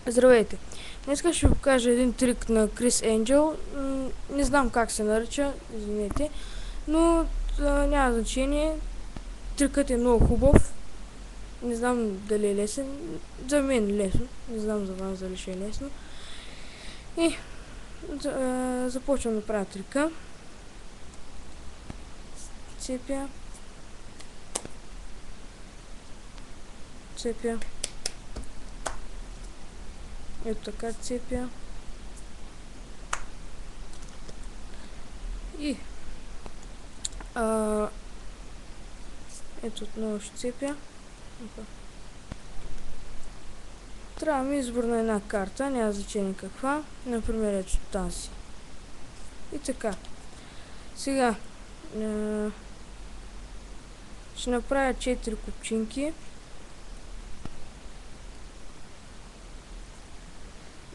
Здравейте! Днес ще ви покажа един трик на Крис Енджел. Не знам как се нарича, извинете, но няма значение. Трикът е много хубав. Не знам дали е лесен. За мен е лесно. Не знам за вас дали ще е лесно. И започвам да правя трика. Цепя. Ето така цепя. И ето отново ще цепя. Трябва ми избор на една карта, няма значение каква. Например ето тази. И така. Сега ще направя 4 купчинки.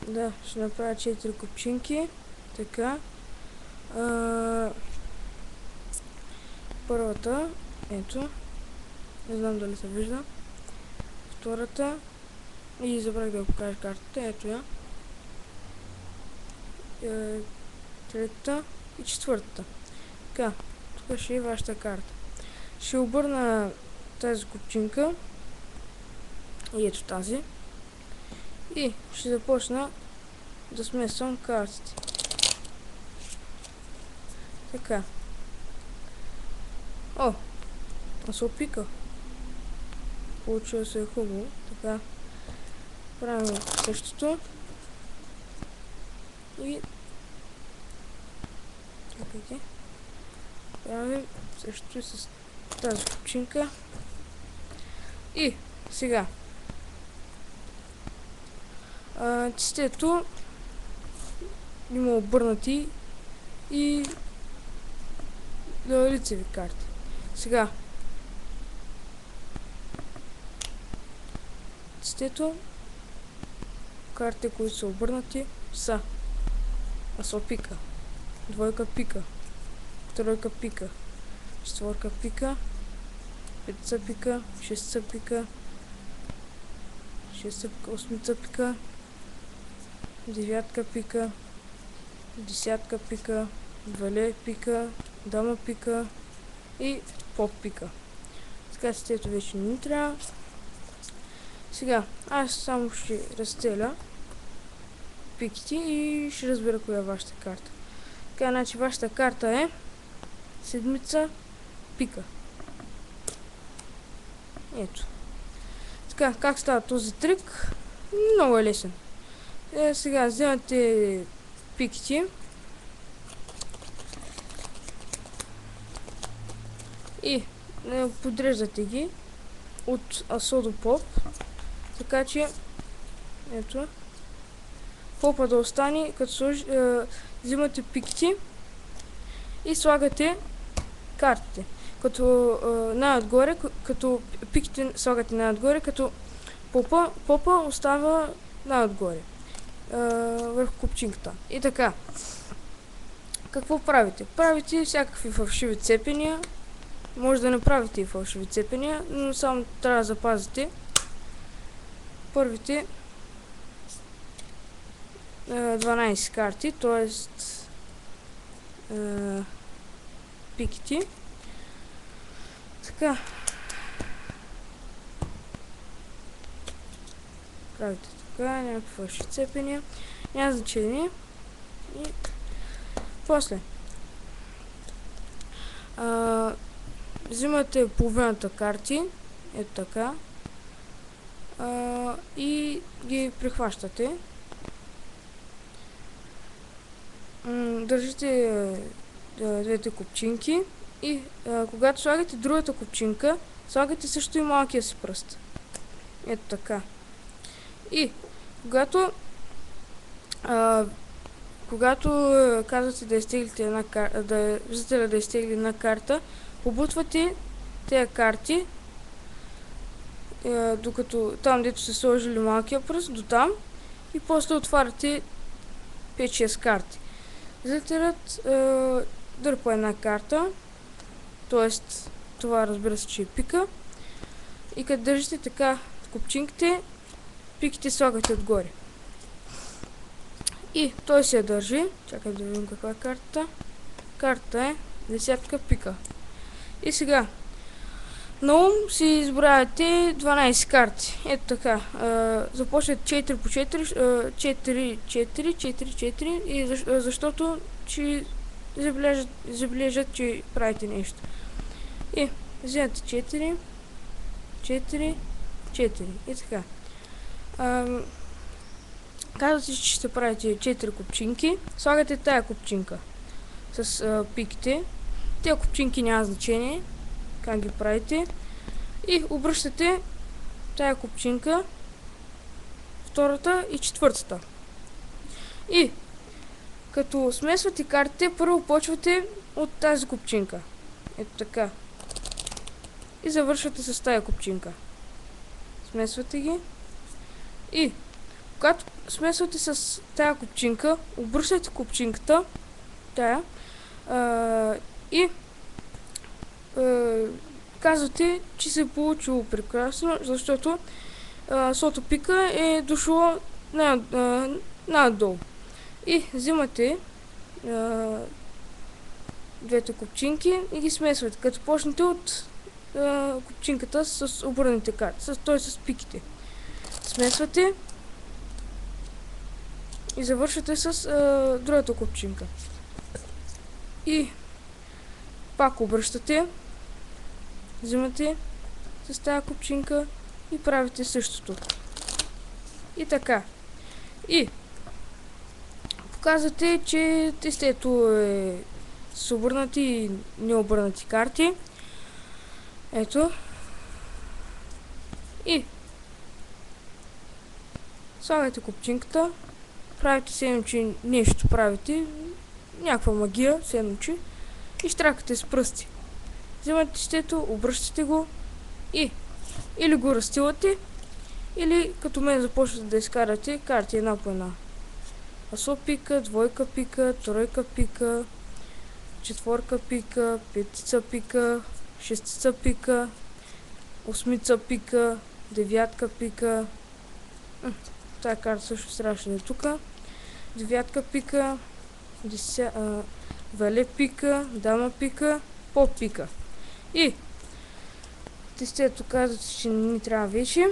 Да, ще направя 4 купчинки. Така. Първата, ето. Не знам дали се вижда. Втората. И забравих да покажа картата. Ето я. Третата и четвъртата. Така, тук ще е вашата карта. Ще обърна тази купчинка. И ето тази. И ще започна да смесвам картите. Така. О! Се опика. Получило се е хубаво. Така. Правим същото. И чакайте. Правим същото и с тази купчинка. И сега. Цветето има обърнати и лицеви карти. Сега цветето, картите, които са обърнати, са асо пика, двойка пика, тройка пика, четворка пика, петца пика, шестца пика, осмица пика, девятка пика, десятка пика, вале пика, дама пика и поп пика. Така цветето вече не трябва. Сега, аз само ще разстеля пиките и ще разбера коя е вашата карта. Така, значи вашата карта е седмица пика. Ето. Така, как става този трик? Много е лесен. Сега вземате пиките и подреждате ги от асо до поп, така че ето попа да остане, като взимате пиките и слагате картите, като най-отгоре, като пиките слагате най-отгоре, като попа остава най-отгоре върху купчинката. И така, какво правите? Правите всякакви фалшиви цепения. Може да не правите и фалшиви цепения, но само трябва да запазите първите 12 карти, т.е. пиките. Така. Правите така, някакви фалшиви цепения. Няма значение. И после. Взимате половината карти, ето така, и ги прихващате. Държите двете купчинки и когато слагате другата купчинка, слагате също и малкия си пръст. Ето така. И когато казвате да изтеглите една карта, виждате да изтегли една карта, побутвате тези карти, докато там, дето се сложили малкия пръст, до там, и после отваряте 5-6 карти. Зрителят дърпа една карта, т.е. това разбира се, че е пика, и като държите така купчинките, пиките слагате отгоре. И той се държи. Чакай да видим каква е картата. Карта е десятка пика. И сега на ум си избравяте 12 карти. Ето така. Започват 4 по 4, 4, 4, 4, 4 и защото ще забележат, че правите нещо. И вземате 4, 4, 4 и така. Казвате, че ще правите 4 купчинки. Слагате тая купчинка с пиките. Тези купчинки няма значение как ги правите. И обръщате тая купчинка, втората и четвъртата. И като смесвате картите, първо почвате от тази купчинка. Ето така. И завършвате с тая купчинка. Смесвате ги. И когато смесвате с тая купчинка, обръщате купчинката, тая, и казвате, че се е получило прекрасно, защото сото пика е дошло надолу. И взимате двете купчинки и ги смесвате, като почнете от купчинката с обърнените карти, т.е. с пиките. Смесвате и завършвате с другата купчинка. И пак обръщате, взимате с тази купчинка и правите същото. И така. И показвате, че тестето е с обърнати и необърнати карти. Ето. И слагате купчинката, правите се едно, че нещо правите, някаква магия, се едно, че и штракате с пръсти. Вземате тестето, обръщате го и или го разстилате, или като мен започвате да изкарате карти една по една. Асо пика, двойка пика, тройка пика, четворка пика, петица пика, шестица пика, осмица пика, девятка пика. Тая карта също трябваше да е тук. Девятка пика, вале пика, дама пика, поп пика. И тестето казвате, че не ни трябва вече.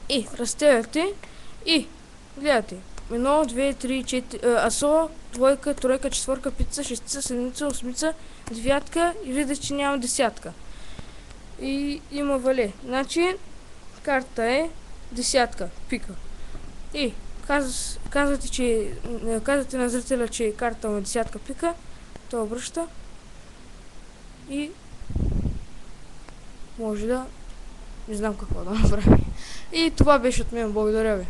И разстеляте и гледате. 1, 2, 3, 4, асо, двойка, тройка, четворка, петица, шестица, седмица, осмица, девятка и виждате, че няма десятка. И има вале. Значи карта е десятка, пика. И казвате на зрителя, че карта му е десятка пика, той обръща и може да не знам какво да направи. И това беше от мен. Благодаря ви.